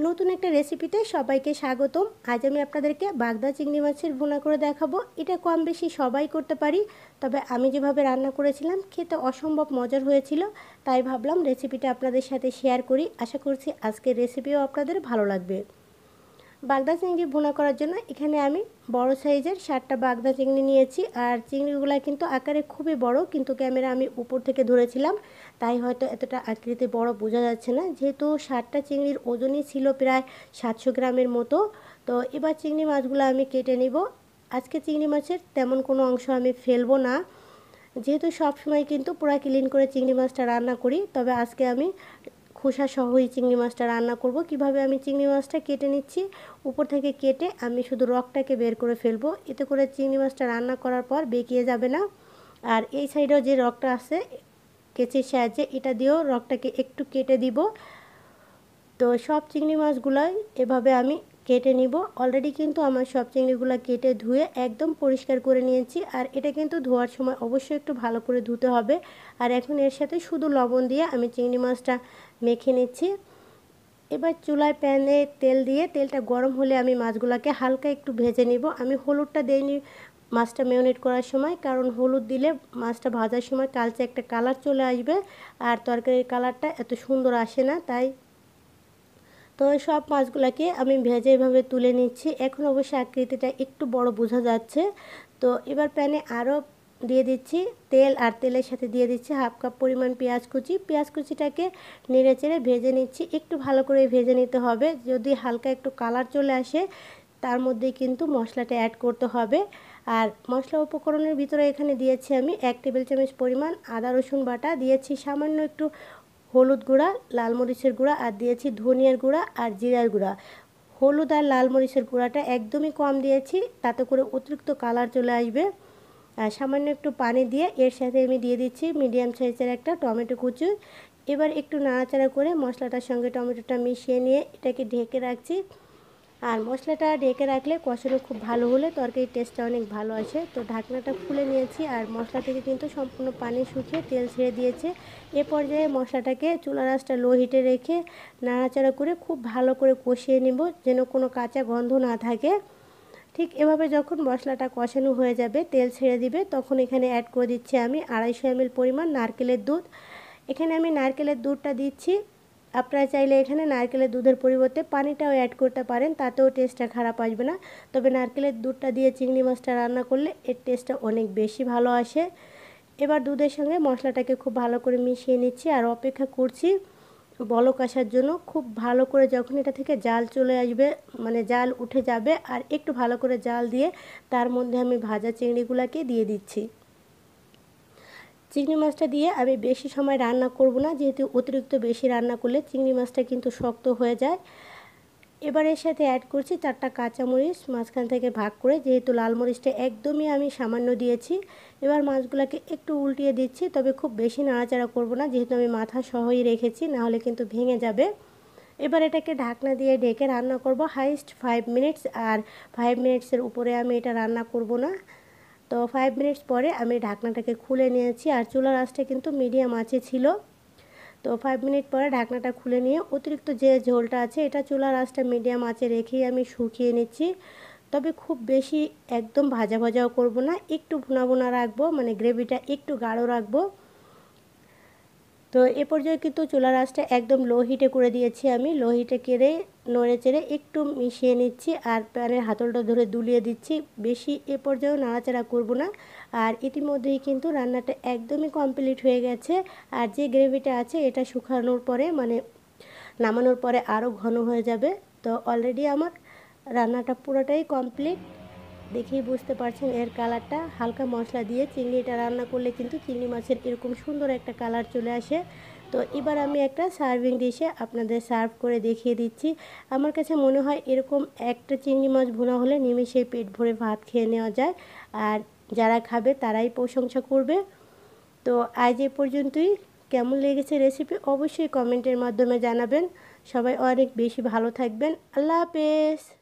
নতুন একটা রেসিপিতে সবাইকে স্বাগতম। আজ আমি আপনাদেরকে বাগদা চিংড়ি মাছের ভুনা করে দেখাবো। এটা কম বেশি সবাই করতে পারি, তবে আমি যেভাবে রান্না করেছিলাম খেতে অসম্ভব মজার হয়েছিল। তাই ভাবলাম রেসিপিটা আপনাদের সাথে শেয়ার করি। আশা করছি আজকের রেসিপিও আপনাদের ভালো লাগবে। বাগদা চিংড়ি ভুনা করার জন্য এখানে আমি বড় সাইজের 7টা বাগদা চিংড়ি নিয়েছি। আর চিংড়িগুলো কিন্তু আকারে খুবই বড়, কিন্তু ক্যামেরা আমি উপর থেকে ধরেছিলাম, তাই হয়তো এতটা আকৃতি বড় বোঝা যাচ্ছে না। যেহেতু 7টা চিংড়ির ওজনই ছিল প্রায় 700 গ্রামের মতো। তো এবার চিংড়ি মাছগুলো আমি কেটে নিব। আজকে চিংড়ি মাছের তেমন কোনো অংশ আমি ফেলবো না, যেহেতু সবসময় কিন্তু পুরো ক্লিন করে চিংড়ি মাছটা রান্না করি। তবে আজকে আমি খোসা সহই চিংড়ি মাছটা রান্না করব। কিভাবে আমি চিংড়ি মাছটা কেটে নিচ্ছি, উপর থেকে কেটে আমি শুধু রগটাকে বের করে ফেলবো, এতে করে চিংড়ি মাছটা রান্না করার পর বেঁকিয়ে যাবে না। আর এই সাইডেও যে রগটা আছে কেচির সাহায্যে এটা দিয়েও রগটাকে একটু কেটে দিব। তো সব চিংড়ি মাছগুলোই এভাবে আমি কেটে নিব। অলরেডি কিন্তু আমার সব চিংড়িগুলো কেটে ধুয়ে একদম পরিষ্কার করে নিয়েছি। আর এটা কিন্তু ধোয়ার সময় অবশ্যই একটু ভালো করে ধুতে হবে। আর এখন এর সাথে শুধু লবণ দিয়ে আমি চিংড়ি মাছটা মেখে নিচ্ছি। এবার চুলায় প্যানে তেল দিয়ে তেলটা গরম হলে আমি মাছগুলোকে হালকা একটু ভেজে নিব। আমি হলুদটা দেইনি মাছটা ম্যারিনেট করার সময়, কারণ হলুদ দিলে মাছটা ভাজার সময় কালচে একটা কালার চলে আসবে, আর তরকারির কালারটা এত সুন্দর আসে না। তাই তো সব মাছগুলোকে আমি ভেজে এভাবে তুলে নিচ্ছি। এখন অবশ্যই আকৃতিটা একটু বড় বোঝা যাচ্ছে। তো এবার প্যানে আরও দিয়ে দিচ্ছি তেল, আর তেলের সাথে দিয়ে দিচ্ছি হাফ কাপ পরিমাণ পেঁয়াজ কুচি। পেঁয়াজ কুচিটাকে নেড়ে চেড়ে ভেজে নিচ্ছি। একটু ভালো করে ভেজে নিতে হবে। যদি হালকা একটু কালার চলে আসে তার মধ্যে কিন্তু মশলাটা অ্যাড করতে হবে। আর মশলা উপকরণের ভিতরে এখানে দিয়েছি আমি 1 টেবিল চামচ পরিমাণ আদা রসুন বাটা, দিয়েছি সামান্য একটু হলুদ গুঁড়া, লাল মরিচের গুঁড়া, আর দিয়েছি ধনিয়ার গুঁড়া আর জিরার গুঁড়া। হলুদ আর লাল মরিচের গুঁড়াটা একদমই কম দিয়েছি, তাতে করে অতিরিক্ত কালার চলে আসবে। আর সামান্য একটু পানি দিয়ে এর সাথে আমি দিয়ে দিচ্ছি মিডিয়াম সাইজের একটা টমেটো কুচি। এবার একটু নাড়াচাড়া করে মশলাটার সঙ্গে টমেটোটা মিশিয়ে নিয়ে এটাকে ঢেকে রাখছি। আর মশলাটা ঢেকে রাখলে কষানো খুব ভালো হলে তরকারির টেস্টটা অনেক ভালো আসে। তো ঢাকনাটা খুলে নিয়েছি, আর মশলা থেকে কিন্তু সম্পূর্ণ পানি শুকিয়ে তেল ছেড়ে দিয়েছে। এ পর্যায়ে মশলাটাকে চুলার আঁচটা লো হিটে রেখে নাড়াচাড়া করে খুব ভালো করে কষিয়ে নিব, যেন কোনো কাঁচা গন্ধ না থাকে। ঠিক এভাবে যখন মশলাটা কষানো হয়ে যাবে, তেল ছেড়ে দিবে, তখন এখানে অ্যাড করে দিচ্ছি আমি 250 ml পরিমাণ নারকেলের দুধ। এখানে আমি নারকেলের দুধটা দিচ্ছি। আপনারা চাইলে এখানে নারকেলের দুধের পরিবর্তে পানিটাও অ্যাড করতে পারেন, তাতেও টেস্টটা খারাপ আসবে না। তবে নারকেলের দুধটা দিয়ে চিংড়ি মাছটা রান্না করলে এর টেস্টটা অনেক বেশি ভালো আসে। এবার দুধের সঙ্গে মশলাটাকে খুব ভালো করে মিশিয়ে নিচ্ছি, আর অপেক্ষা করছি বলক আসার জন্য। খুব ভালো করে যখন এটা থেকে জাল চলে আসবে, মানে জাল উঠে যাবে, আর একটু ভালো করে জাল দিয়ে তার মধ্যে আমি ভাজা চিংড়িগুলোকে দিয়ে দিচ্ছি। চিংড়ি মাছটা দিয়ে আমি বেশি সময় রান্না করব না, যেহেতু অতিরিক্ত বেশি রান্না করলে চিংড়ি মাছটা কিন্তু শক্ত হয়ে যায়। এবার এর সাথে অ্যাড করছি 4টা কাঁচামরিচ মাঝখান থেকে ভাগ করে, যেহেতু লাল মরিচটা একদমই আমি সামান্য দিয়েছি। এবার মাছগুলোকে একটু উল্টিয়ে দিচ্ছি, তবে খুব বেশি নাড়াচাড়া করব না, যেহেতু আমি মাথা সহই রেখেছি, নাহলে কিন্তু ভেঙে যাবে। এবার এটাকে ঢাকনা দিয়ে ঢেকে রান্না করব হাইস্ট 5 মিনিটস। আর 5 মিনিটসের উপরে আমি এটা রান্না করব না। তো 5 মিনিটস পরে আমি ঢাকনাটাকে খুলে নিয়েছি, আর চুলার আঁচটা কিন্তু মিডিয়াম আঁচে ছিল। তো 5 মিনিট পরে ঢাকনাটা খুলে নিয়ে অতিরিক্ত যে ঝোলটা আছে এটা চুলার আঁচটা মিডিয়াম আঁচে রেখেই আমি শুকিয়ে নিচ্ছি। তবে খুব বেশি একদম ভাজা ভাজাও করব না, একটু ভুনা ভুনা রাখবো, মানে গ্রেভিটা একটু গাঢ় রাখবো। তো এ পর্যায়ে কিন্তু চুলার আঁচটা একদম লো হিটে করে দিয়েছি আমি। লো হিটে কেড়ে নড়ে চেড়ে একটু মিশিয়ে নিচ্ছি, আর প্যানের হাতলটা ধরে দুলিয়ে দিচ্ছি। বেশি এ পর্যায়েও নাড়াচাড়া করব না। আর ইতিমধ্যেই কিন্তু রান্নাটা একদমই কমপ্লিট হয়ে গেছে। আর যে গ্রেভিটা আছে এটা শুকানোর পরে, মানে নামানোর পরে আরও ঘন হয়ে যাবে। তো অলরেডি আমার রান্নাটা পুরোটাই কমপ্লিট। দেখেই বুঝতে পারছেন এর কালারটা। হালকা মশলা দিয়ে চিংড়িটা রান্না করলে কিন্তু চিংড়ি মাছের এরকম সুন্দর একটা কালার চলে আসে। তো এবার আমি একটা সার্ভিং ডিশে আপনাদের সার্ভ করে দেখিয়ে দিচ্ছি। আমার কাছে মনে হয় এরকম একটা চিংড়ি মাছ ভুনা হলে নিমেষেই পেট ভরে ভাত খেয়ে নেওয়া যায়, আর যারা খাবে তারাই প্রশংসা করবে। তো আজ এ পর্যন্তই। কেমন লেগেছে রেসিপি অবশ্যই কমেন্টের মাধ্যমে জানাবেন। সবাই অনেক বেশি ভালো থাকবেন। আল্লাহ হাফেজ।